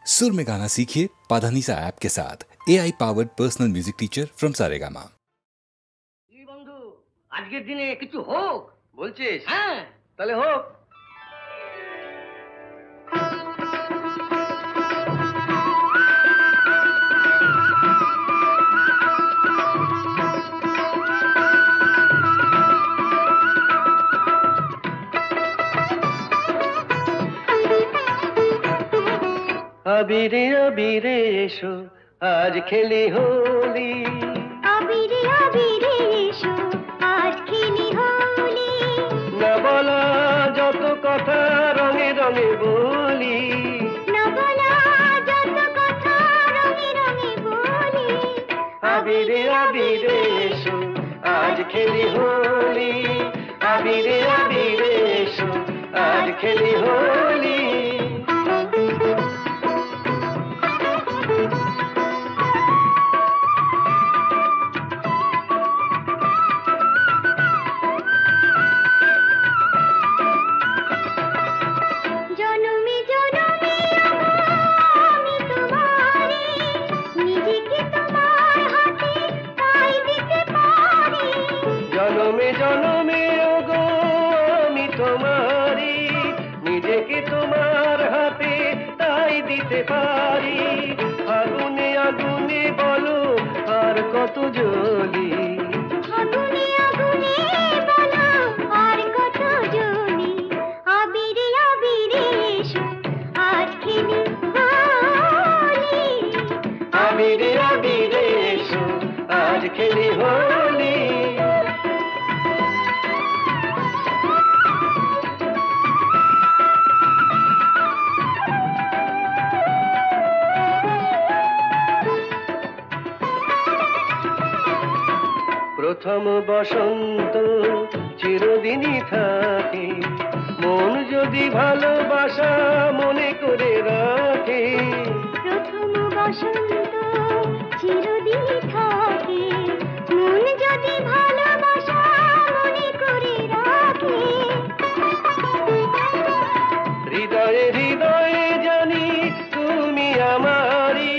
सुर में गाना सीखिए पाधानीसा ऐप के साथ। AI powered personal music teacher from Saregama. বন্ধু আজকের দিনে কিছু হোক বলছিস? হ্যাঁ তাহলে হোক। আবিরে আবিরে এসো আজ খেলি হোলি, আবিরে আবিরে এসো আজ খেলি হোলি, না বলা যত কথা রঙে রঙে বলি, না বলা যত কথা রঙে রঙে বলি। আবিরে আবিরে এসো আজ খেলি হোলি, আবিরে আবিরে এসো আজ খেলি হোলি। জনমে জনমে আমি তোমারে, নিজেকে তোমার হাতে তাই দিতে পারি। জনমে জনমে ওগো আমি তোমারি, নিজেকে তোমার হাতে তাই দিতে পারি। আগুনে আগুনে বলো আর কত জ্বলি, আগুনে আগুনে বলো আর কত জ্বলি। আবিরে আবিরে এসো আজ খেলি হোলি, আবিরে আবিরে এসো আজ খেলি হোলি। প্রথম বসন্ত চিরদিনই থাকে, মন যদি ভালোবাসা মনে করে রাখে। প্রথম বসন্ত চিরদিনই থাকে, মন যদি ভালোবাসা মনে করে রাখে। হৃদয়ে হৃদয়ে জানি তুমি আমারি,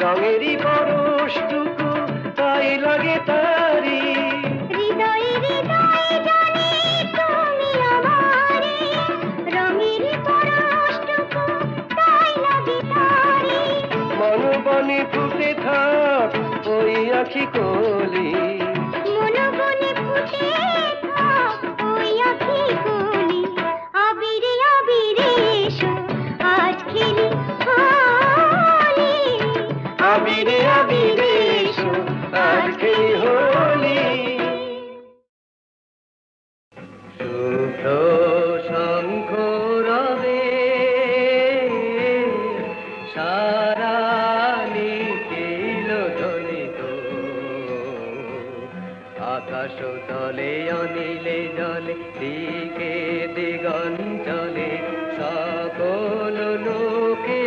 রঙেরই পরশটুকু তাই লাগে তারি। হৃদয়ে হৃদয়ে জানি তুমি আমারে, রঙের পরশটুকু তাই লাগে তারি। মনবনে ফুটে থাক ওই আখি কলি, মনবনে ফুটে থাক ওই আঁখি কলি। আবিরে আবিরে এসো আজ খেলি হোলি, আবিরে আবিরে এসো আজ খেলি হোলি। শুভ্র শঙ্খ রবে সারা নিখিল ধ্বনিত, আকাশ তলে অনিলে জলে দিকে দিগঞ্চলে সকল লোকে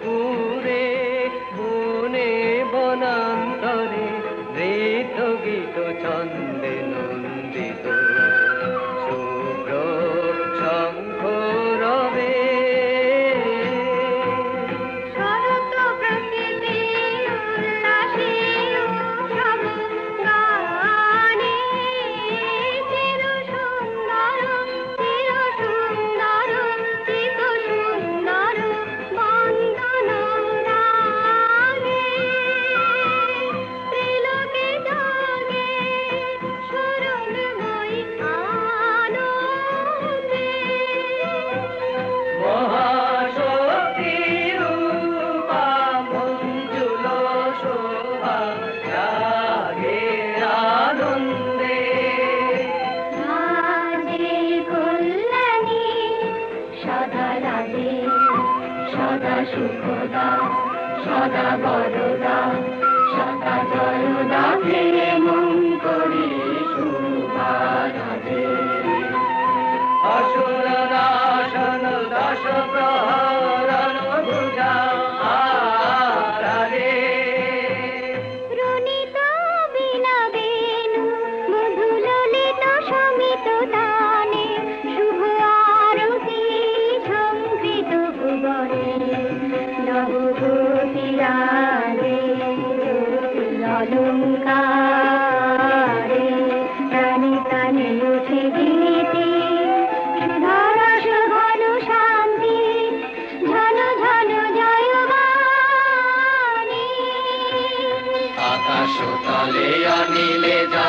পুরে বনে বনান্তরে নৃত্য গীত ছন্দে নন্দিত। শুভ্র শঙ্খ রবে শরৎ প্রকৃতি উল্লাসে উৎসব গানে। চির সুন্দর চির সুন্দর চিত সুন্দর বন্দন রাগে। ত্রিলোকে জাগে স্মরণময়ী আনন্দে। মহাশক্তি রূপা মঞ্জুল শোভা জাগে আনন্দে। রাজে কল্যাণী সদা রাজে, সদা সুখদা সদা বরদা, সদা জয়দা ফিরে মন করি শুভা রাজে। আসন দাসন দাস প্রহরণ ভুজা আরারে। রণিত বীণা বেণু মধুললিত সমিত তানে, শুভ আরতি সংকৃত ভুবনে।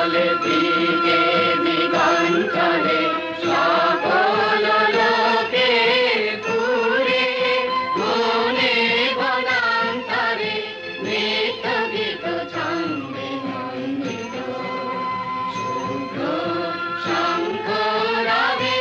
চলে দিকে দিগঞ্চলে সকল লোকে ঘুরে মনে বনান্তরে নৃত্য গীত ছন্দে নন্দিত শুভ্র শঙ্খ রাগে।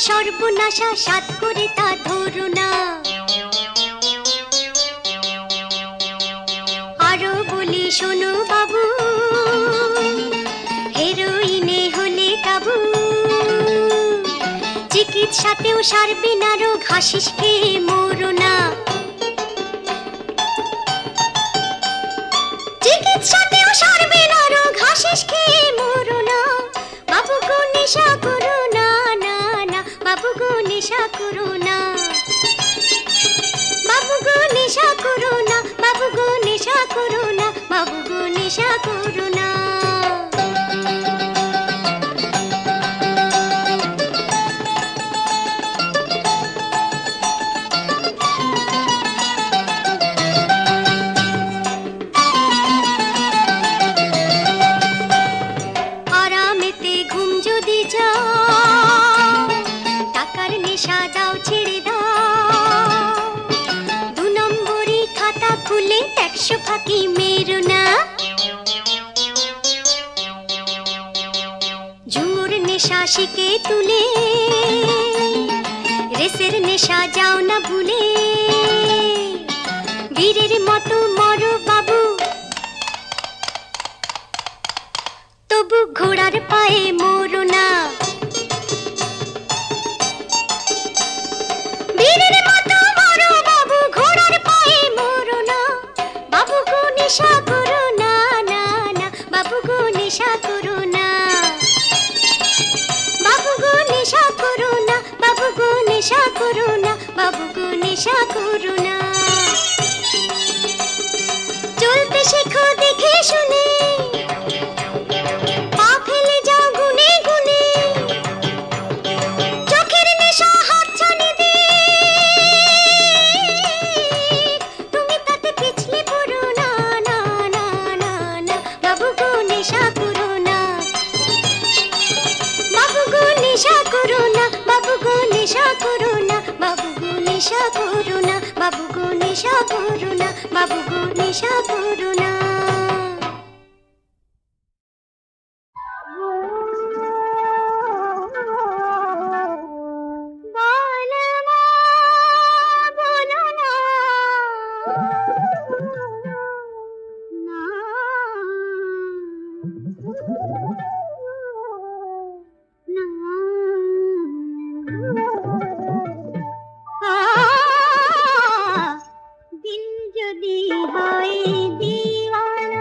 সর্বনাশা সাত করে তা ধরো না। আরো বলি শোনো বাবু, হেরোইনে হলে কাবু, চিকিৎসাতেও সারবে না রোগ, হাসিস খেয়ে মরো না। চিকিৎসাতেও সারবে না রোগ, হাসিস খেয়ে মরো না। বাবু গো নেশা করো না, বাবু গো নেশা করো না, বাবু গো নেশা করো না, বাবু গো নেশা করো না, বাবু গো নেশা করো না। আরামেতে ঘুম যদি যাও, টাকার নেশা দাও ছেড়ে দাও, 2 নম্বরি খাতা খুলে 100 ফাঁকি মেরো না। ঝুমুর নেশা শিখে তুলে, রেসের নেশা যাও না ভুলে, বীরের মতো মরো বাবু, তবু ঘোড়ার পায়ে মরো না। বীরের মতো মরো বাবু, ঘোড়ার পায়ে মরো না। বাবু গো নেশা করো না, বাবু গো নেশা করো না, বাবু গো নেশা করো না, বাবু গো নেশা করো না, বাবু গো নেশা করো না। চলতে শেখো দেখে শুনে, পা ফেলে যাও গুনে গুনে, চোখের নেশা হাতছানি দিয়ে, তুমি তাতে পিছলে পড়ো না, বাবু গো নেশা করো না, বাবু গো নেশা করো না, বাবু গো নেশা করো না, বাবু গো নেশা করো না, বাবু গো নেশা করো না, বাবু গো নেশা করো না। দিল যদি হয় দিওয়ানা,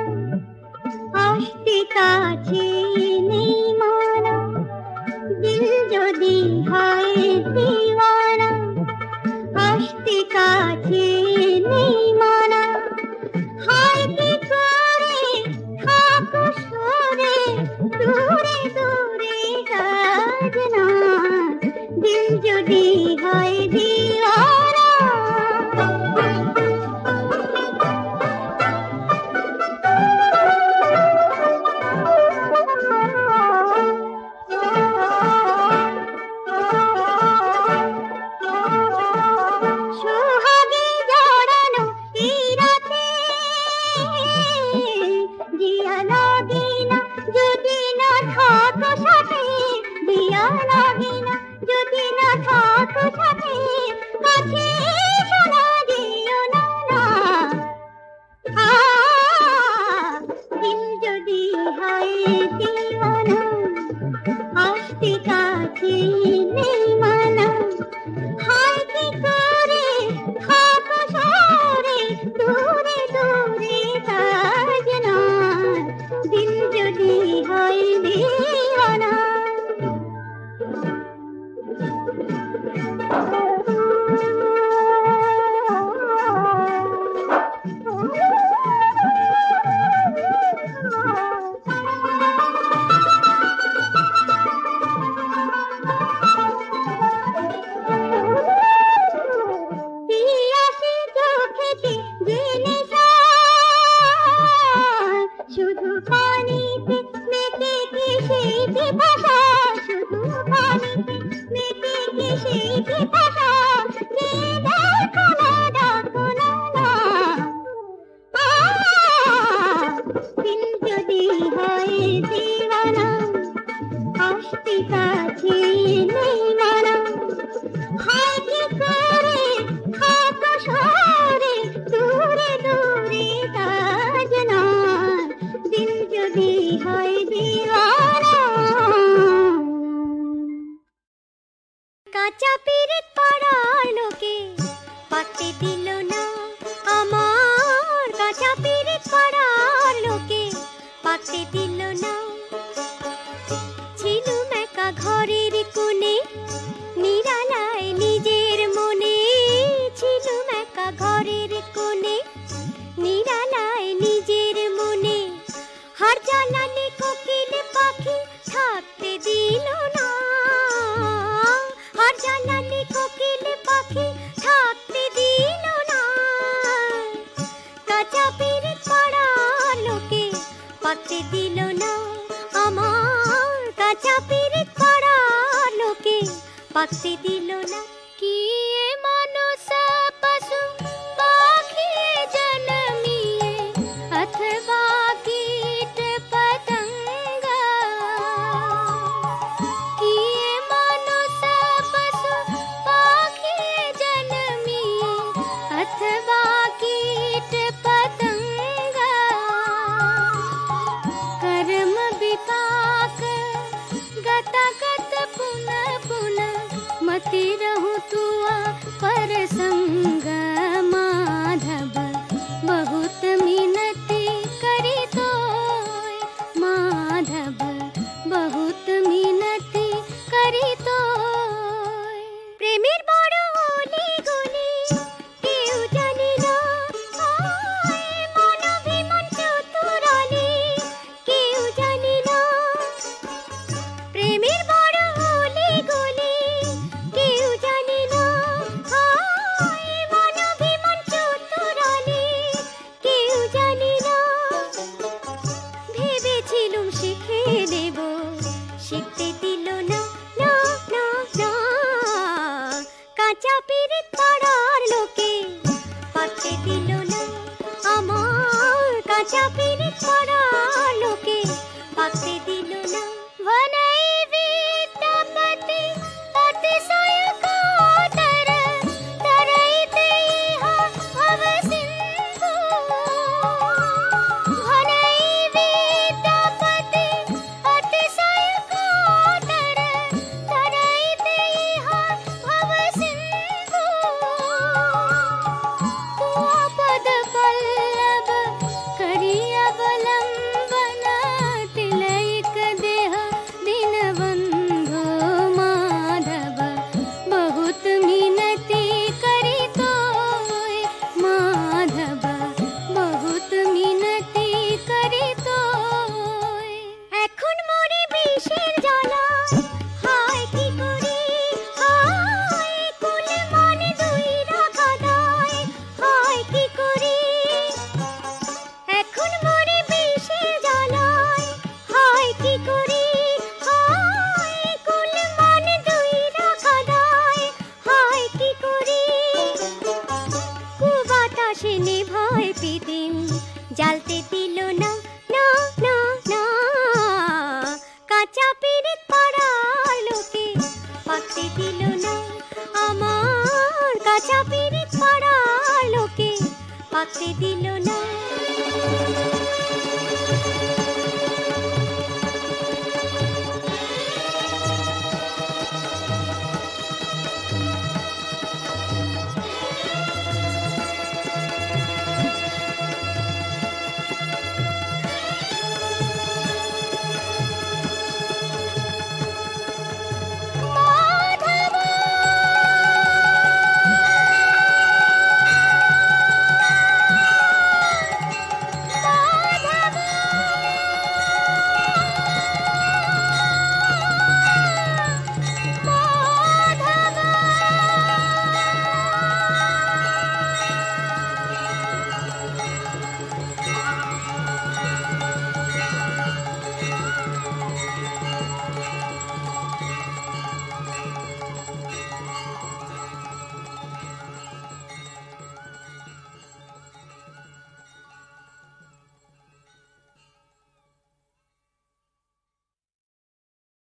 কাছে নেই মানা হায় কি করে থাকো সরে দূরে দূরে সাজনা দিল যদি হয় দিওয়ানা কাঁচা পিরিত পাড়ার লোকে পাতে দিল না আমার কাঁচা পিরিত পাড়ার লোকে পাতে দিল না ছিলুম একা ঘরের কোণে নিরালায় নিজের মনে ছিলুম একা ঘরের কোণে নিরালায় নিজের মনে হার জ্বালানি কোকিল পাখি থাকতে দিল না হার জ্বালানি কোকিল পাখি থাকতে দিল না কাঁচা পিরিত পাড়ার লোকে পাতে দিল না আমার কাঁচা পিরিত পাড়ার লোকে পাতে দিল না কি মানুষ পশু পাখি জন্মিয়ে अथवा कीट पतंग किए मनुष्य पशु पाखी जन्मिए अथवा कीट पतंग कर्म विपाक गतागत पुनः पुनः मति रहूं तुआ पर संग माधव बहुत मिनती करी तो माधव बहुत मिनती करी तो प्रेमेर बड़ ओली गली केउ जानी ना मन विमन चतुराली केउ जानी ना प्रेमेर बड़ ओली गली केउ जानी ना मन विमन चतुराली কেউ জানি না ভেবেছিলুম শিখে নেব শিখতে দিল না না না না কাঁচা পিরিত পাড়ার লোকে পাতে দিল না আমার কাঁচা পিরিত পাড়ার লোকে পাতে দিল না वनई विद्यापति अतिशय कातर तरैते इहा भव सिंधु वनई विद्यापति अतिशय कातर तरैते इहा भव सिंधु तुआ पद पल्लव करी अवलंब বাতাসে নেভায় পিদিম, জ্বালতে দিল না না না না। কাঁচা পিরিত পাড়ার লোকে পাকতে দিল না, আমার কাঁচা পিরিত পাড়ার লোকে পাকতে দিল